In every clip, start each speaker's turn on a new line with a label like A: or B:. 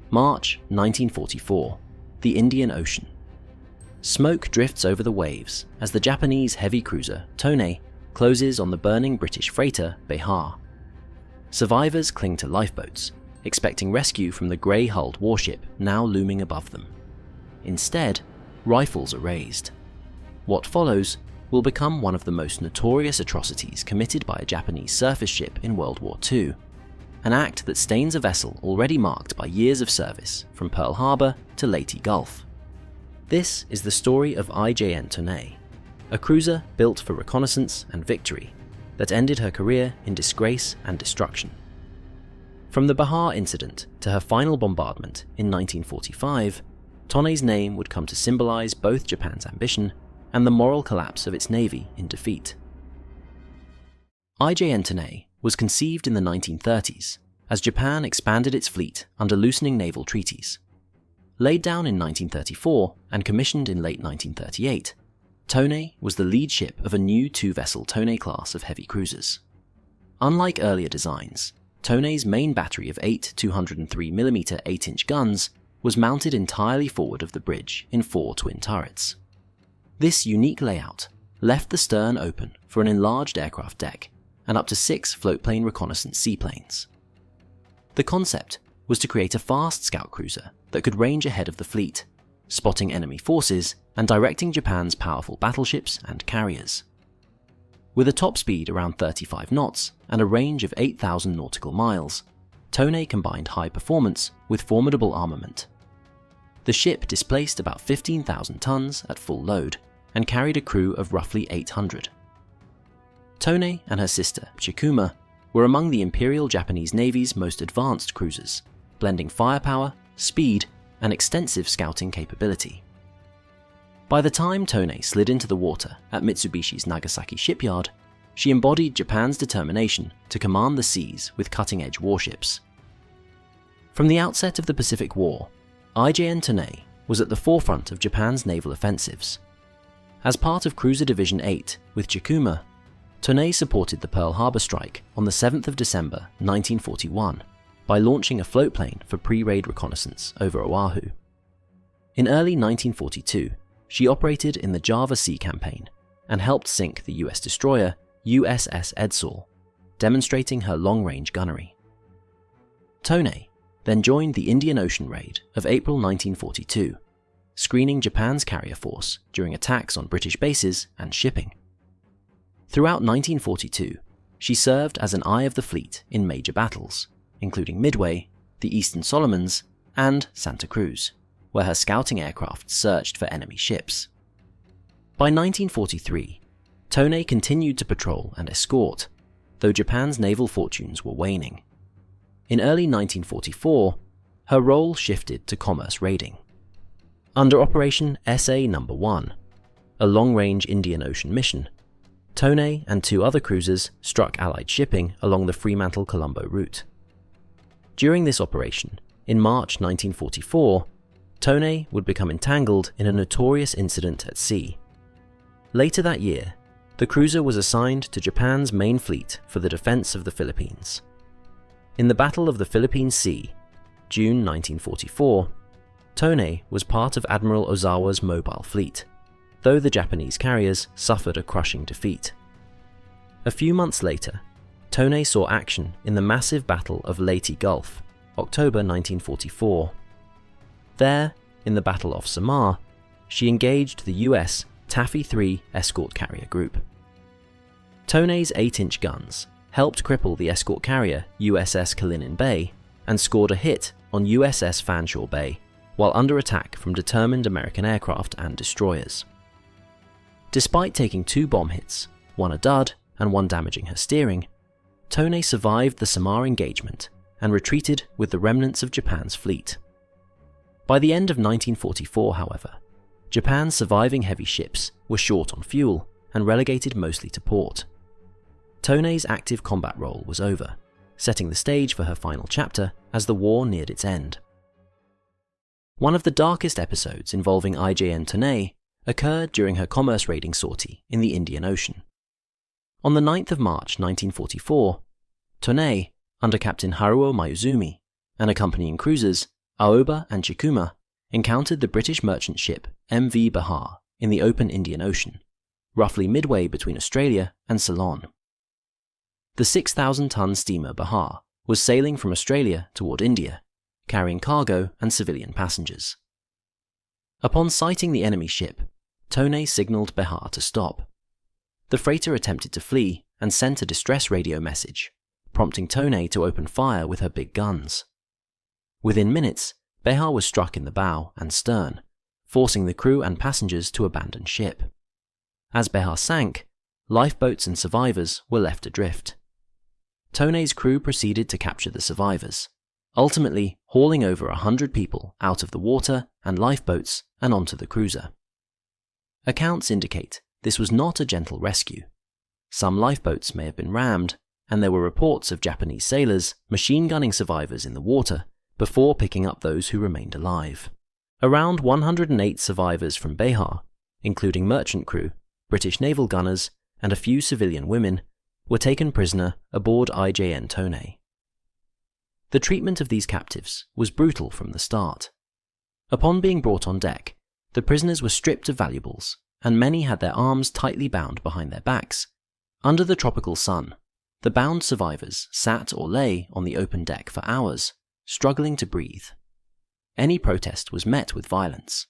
A: March 1944, the Indian Ocean. Smoke drifts over the waves as the Japanese heavy cruiser Tone closes on the burning British freighter Behar. Survivors cling to lifeboats, expecting rescue from the grey-hulled warship now looming above them. Instead, rifles are raised. What follows will become one of the most notorious atrocities committed by a Japanese surface ship in World War II, an act that stains a vessel already marked by years of service from Pearl Harbor to Leyte Gulf. This is the story of IJN Tone, a cruiser built for reconnaissance and victory that ended her career in disgrace and destruction. From the Behar incident to her final bombardment in 1945, Tone's name would come to symbolize both Japan's ambition and the moral collapse of its navy in defeat. IJN Tone was conceived in the 1930s as Japan expanded its fleet under loosening naval treaties. Laid down in 1934 and commissioned in late 1938, Tone was the lead ship of a new two-vessel Tone class of heavy cruisers. Unlike earlier designs, Tone's main battery of 8 203mm 8-inch guns was mounted entirely forward of the bridge in 4 twin turrets. This unique layout left the stern open for an enlarged aircraft deck and up to 6 floatplane reconnaissance seaplanes. The concept was to create a fast scout cruiser that could range ahead of the fleet, spotting enemy forces and directing Japan's powerful battleships and carriers. With a top speed around 35 knots and a range of 8,000 nautical miles, Tone combined high performance with formidable armament. The ship displaced about 15,000 tons at full load and carried a crew of roughly 800. Tone and her sister, Chikuma, were among the Imperial Japanese Navy's most advanced cruisers, blending firepower, speed, and extensive scouting capability. By the time Tone slid into the water at Mitsubishi's Nagasaki shipyard, she embodied Japan's determination to command the seas with cutting-edge warships. From the outset of the Pacific War, IJN Tone was at the forefront of Japan's naval offensives. As part of Cruiser Division 8 with Chikuma, Tone supported the Pearl Harbor strike on the 7th of December 1941 by launching a floatplane for pre-raid reconnaissance over Oahu. In early 1942, she operated in the Java Sea campaign and helped sink the US destroyer USS Edsall, demonstrating her long-range gunnery. Tone then joined the Indian Ocean raid of April 1942, screening Japan's carrier force during attacks on British bases and shipping. Throughout 1942, she served as an eye of the fleet in major battles, including Midway, the Eastern Solomons, and Santa Cruz, where her scouting aircraft searched for enemy ships. By 1943, Tone continued to patrol and escort, though Japan's naval fortunes were waning. In early 1944, her role shifted to commerce raiding. Under Operation SA No. 1, a long-range Indian Ocean mission, Tone and 2 other cruisers struck Allied shipping along the Fremantle-Colombo route. During this operation, in March 1944, Tone would become entangled in a notorious incident at sea. Later that year, the cruiser was assigned to Japan's main fleet for the defense of the Philippines. In the Battle of the Philippine Sea, June 1944, Tone was part of Admiral Ozawa's mobile fleet, though the Japanese carriers suffered a crushing defeat. A few months later, Tone saw action in the massive Battle of Leyte Gulf, October 1944. There, in the Battle off Samar, she engaged the US Taffy 3 escort carrier group. Tone's 8-inch guns helped cripple the escort carrier USS Kalinin Bay and scored a hit on USS Fanshawe Bay while under attack from determined American aircraft and destroyers. Despite taking 2 bomb hits, 1 a dud and 1 damaging her steering, Tone survived the Samar engagement and retreated with the remnants of Japan's fleet. By the end of 1944, however, Japan's surviving heavy ships were short on fuel and relegated mostly to port. Tone's active combat role was over, setting the stage for her final chapter as the war neared its end. One of the darkest episodes involving IJN Tone occurred during her commerce raiding sortie in the Indian Ocean. On the 9th of March 1944, Tone, under Captain Haruo Mayuzumi, and accompanying cruisers Aoba and Chikuma encountered the British merchant ship MV Behar in the open Indian Ocean, roughly midway between Australia and Ceylon. The 6,000-ton steamer Behar was sailing from Australia toward India, carrying cargo and civilian passengers. Upon sighting the enemy ship, Tone signaled Behar to stop. The freighter attempted to flee and sent a distress radio message, prompting Tone to open fire with her big guns. Within minutes, Behar was struck in the bow and stern, forcing the crew and passengers to abandon ship. As Behar sank, lifeboats and survivors were left adrift. Tone's crew proceeded to capture the survivors, ultimately hauling over 100 people out of the water and lifeboats and onto the cruiser. Accounts indicate this was not a gentle rescue. Some lifeboats may have been rammed, and there were reports of Japanese sailors machine-gunning survivors in the water before picking up those who remained alive. Around 108 survivors from Behar, including merchant crew, British naval gunners, and a few civilian women, were taken prisoner aboard IJN Tone. The treatment of these captives was brutal from the start. Upon being brought on deck, the prisoners were stripped of valuables, and many had their arms tightly bound behind their backs. Under the tropical sun, the bound survivors sat or lay on the open deck for hours, struggling to breathe. Any protest was met with violence.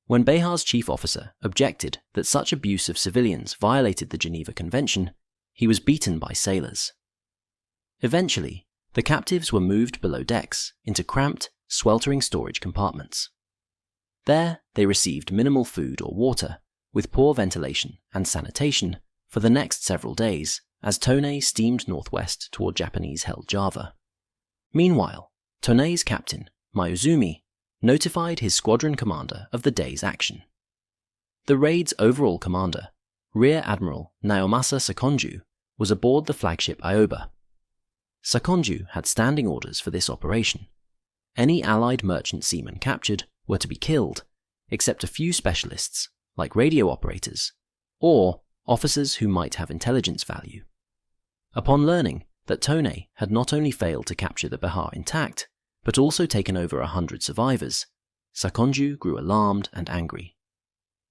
A: When Behar's chief officer objected that such abuse of civilians violated the Geneva Convention, he was beaten by sailors. Eventually, the captives were moved below decks into cramped, sweltering storage compartments. There, they received minimal food or water, with poor ventilation and sanitation, for the next several days as Tone steamed northwest toward Japanese-held Java. Meanwhile, Tone's captain, Mayuzumi, notified his squadron commander of the day's action. The raid's overall commander, Rear Admiral Naomasa Sakonju, was aboard the flagship Aoba. Sakonju had standing orders for this operation. Any Allied merchant seamen captured were to be killed, except a few specialists, like radio operators, or officers who might have intelligence value. Upon learning that Tone had not only failed to capture the Behar intact, but also taken over 100 survivors, Sakonju grew alarmed and angry.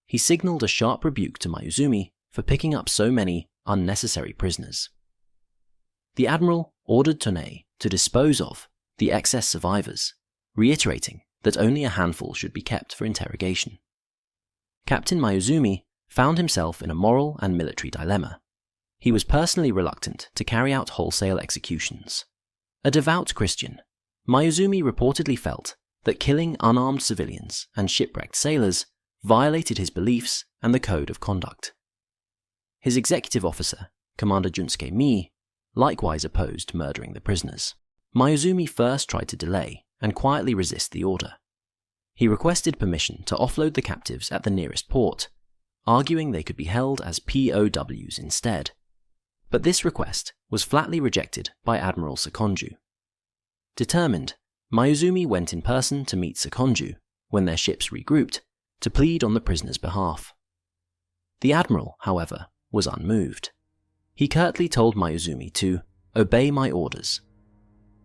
A: He signaled a sharp rebuke to Mayuzumi for picking up so many unnecessary prisoners. The admiral ordered Tone to dispose of the excess survivors, reiterating that only a handful should be kept for interrogation. Captain Mayuzumi found himself in a moral and military dilemma. He was personally reluctant to carry out wholesale executions. A devout Christian, Mayuzumi reportedly felt that killing unarmed civilians and shipwrecked sailors violated his beliefs and the code of conduct. His executive officer, Commander Junsuke Mii, likewise opposed murdering the prisoners. Mayuzumi first tried to delay and quietly resist the order. He requested permission to offload the captives at the nearest port, arguing they could be held as POWs instead. But this request was flatly rejected by Admiral Sakonju. Determined, Mayuzumi went in person to meet Sakonju when their ships regrouped to plead on the prisoners' behalf. The admiral, however, was unmoved. He curtly told Mayuzumi to obey my orders.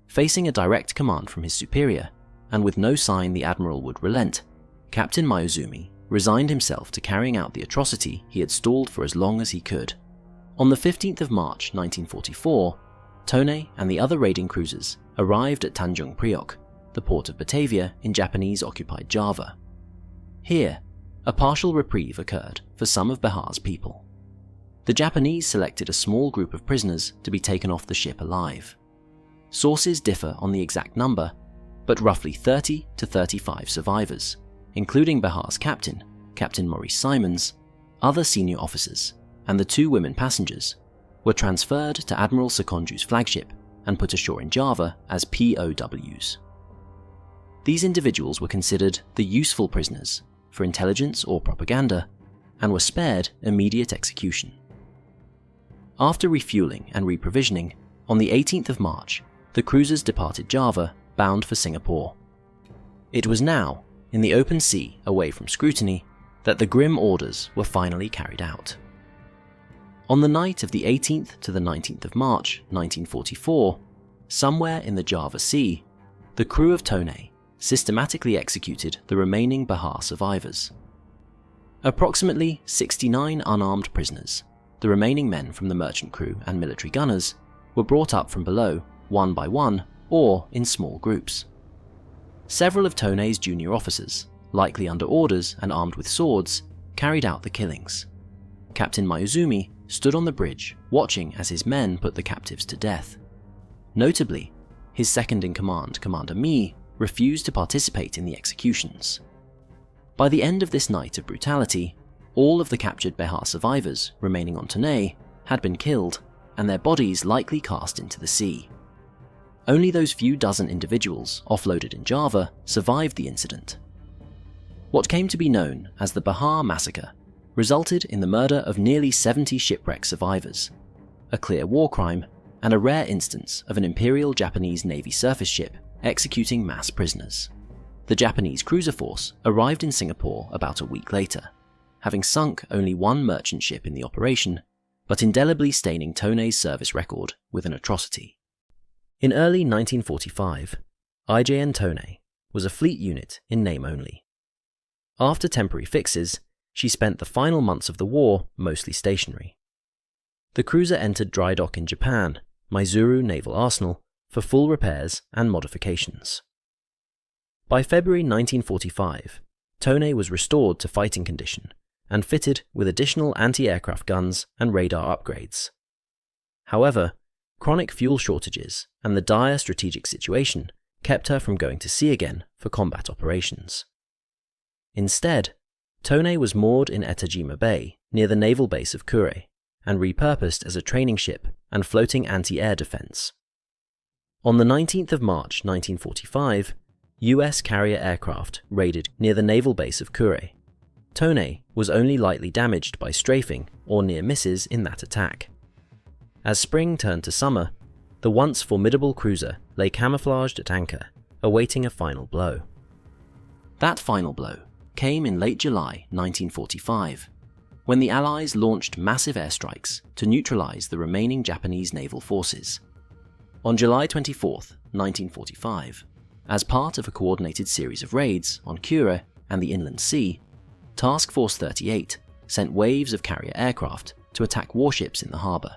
A: Facing a direct command from his superior, and with no sign the admiral would relent, Captain Mayuzumi resigned himself to carrying out the atrocity he had stalled for as long as he could. On the 15th of March 1944, Tone and the other raiding cruisers arrived at Tanjung Priok, the port of Batavia in Japanese-occupied Java. Here, a partial reprieve occurred for some of Behar's people. The Japanese selected a small group of prisoners to be taken off the ship alive. Sources differ on the exact number, but roughly 30 to 35 survivors, including Behar's captain, Captain Maurice Simons, other senior officers, and the 2 women passengers, were transferred to Admiral Sakonju's flagship and put ashore in Java as POWs. These individuals were considered the useful prisoners for intelligence or propaganda, and were spared immediate execution. After refueling and reprovisioning, on the 18th of March, the cruisers departed Java, bound for Singapore. It was now, in the open sea away from scrutiny, that the grim orders were finally carried out. On the night of the 18th to the 19th of March 1944, somewhere in the Java Sea, the crew of Tone systematically executed the remaining Behar survivors. Approximately 69 unarmed prisoners, the remaining men from the merchant crew and military gunners, were brought up from below, one by one, or in small groups. Several of Tone's junior officers, likely under orders and armed with swords, carried out the killings. Captain Mayuzumi stood on the bridge watching as his men put the captives to death. Notably, his second-in-command, Commander Mi, refused to participate in the executions. By the end of this night of brutality, all of the captured Behar survivors remaining on Tone had been killed, and their bodies likely cast into the sea. Only those few dozen individuals offloaded in Java survived the incident. What came to be known as the Behar massacre resulted in the murder of nearly 70 shipwreck survivors, a clear war crime and a rare instance of an Imperial Japanese Navy surface ship executing mass prisoners. The Japanese cruiser force arrived in Singapore about a week later, having sunk only one merchant ship in the operation, but indelibly staining Tone's service record with an atrocity. In early 1945, IJN Tone was a fleet unit in name only. After temporary fixes, she spent the final months of the war mostly stationary. The cruiser entered dry dock in Japan, Maizuru Naval Arsenal, for full repairs and modifications. By February 1945, Tone was restored to fighting condition and fitted with additional anti-aircraft guns and radar upgrades. However, chronic fuel shortages and the dire strategic situation kept her from going to sea again for combat operations. Instead, Tone was moored in Etajima Bay near the naval base of Kure and repurposed as a training ship and floating anti-air defense. On the 19th of March 1945, US carrier aircraft raided near the naval base of Kure. Tone was only lightly damaged by strafing or near misses in that attack. As spring turned to summer, the once formidable cruiser lay camouflaged at anchor, awaiting a final blow. That final blow came in late July 1945, when the Allies launched massive airstrikes to neutralize the remaining Japanese naval forces. On July 24, 1945, as part of a coordinated series of raids on Kure and the Inland Sea, Task Force 38 sent waves of carrier aircraft to attack warships in the harbour.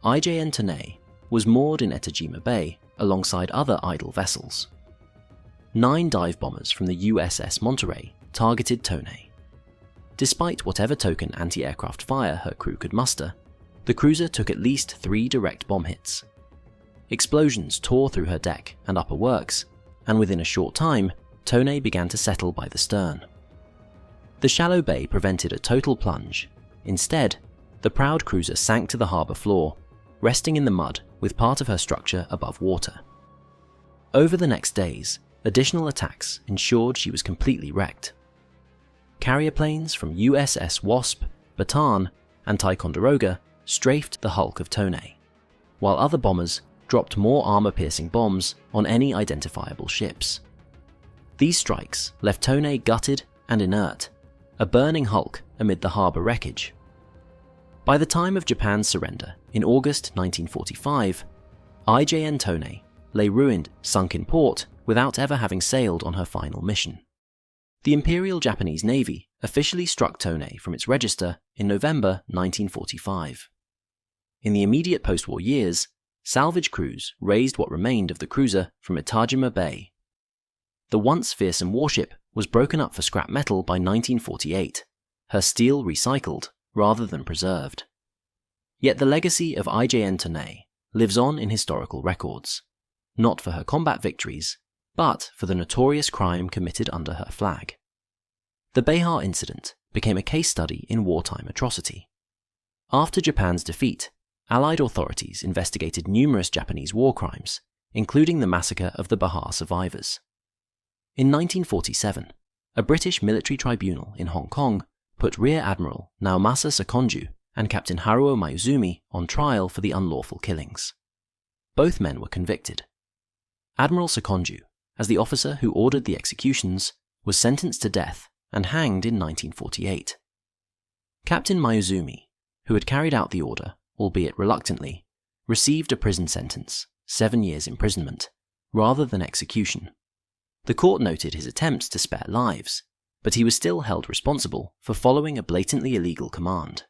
A: IJN Tone was moored in Etajima Bay alongside other idle vessels. 9 dive bombers from the USS Monterey targeted Tone. Despite whatever token anti-aircraft fire her crew could muster, the cruiser took at least 3 direct bomb hits. Explosions tore through her deck and upper works, and within a short time, Tone began to settle by the stern. The shallow bay prevented a total plunge. Instead, the proud cruiser sank to the harbour floor, resting in the mud with part of her structure above water. Over the next days, additional attacks ensured she was completely wrecked. Carrier planes from USS Wasp, Bataan, and Ticonderoga strafed the hulk of Tone, while other bombers dropped more armour-piercing bombs on any identifiable ships. These strikes left Tone gutted and inert, a burning hulk amid the harbour wreckage. By the time of Japan's surrender in August 1945, IJN Tone lay ruined, sunk in port, without ever having sailed on her final mission. The Imperial Japanese Navy officially struck Tone from its register in November 1945. In the immediate post-war years, salvage crews raised what remained of the cruiser from Etajima Bay. The once fearsome warship was broken up for scrap metal by 1948, her steel recycled rather than preserved. Yet the legacy of IJN Tone lives on in historical records, not for her combat victories, but for the notorious crime committed under her flag. The Behar incident became a case study in wartime atrocity. After Japan's defeat, Allied authorities investigated numerous Japanese war crimes, including the massacre of the Behar survivors. In 1947, a British military tribunal in Hong Kong put Rear Admiral Naomasa Sakonju and Captain Haruo Mayuzumi on trial for the unlawful killings. Both men were convicted. Admiral Sakonju, as the officer who ordered the executions, was sentenced to death and hanged in 1948. Captain Mayuzumi, who had carried out the order, albeit reluctantly, received a prison sentence, 7 years imprisonment, rather than execution. The court noted his attempts to spare lives, but he was still held responsible for following a blatantly illegal command.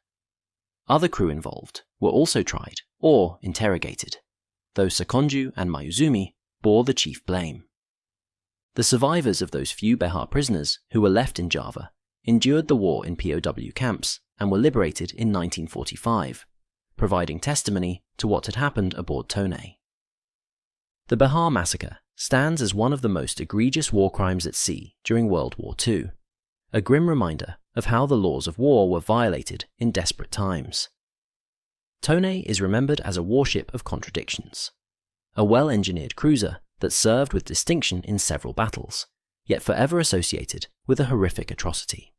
A: Other crew involved were also tried or interrogated, though Sakonju and Mayuzumi bore the chief blame. The survivors of those few Behar prisoners who were left in Java endured the war in POW camps and were liberated in 1945, providing testimony to what had happened aboard Tone. The Behar massacre stands as one of the most egregious war crimes at sea during World War II, a grim reminder of how the laws of war were violated in desperate times. Tone is remembered as a warship of contradictions, a well-engineered cruiser that served with distinction in several battles, yet forever associated with a horrific atrocity.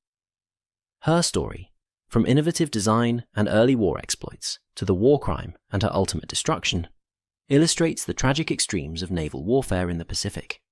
A: Her story, from innovative design and early war exploits to the war crime and her ultimate destruction, illustrates the tragic extremes of naval warfare in the Pacific.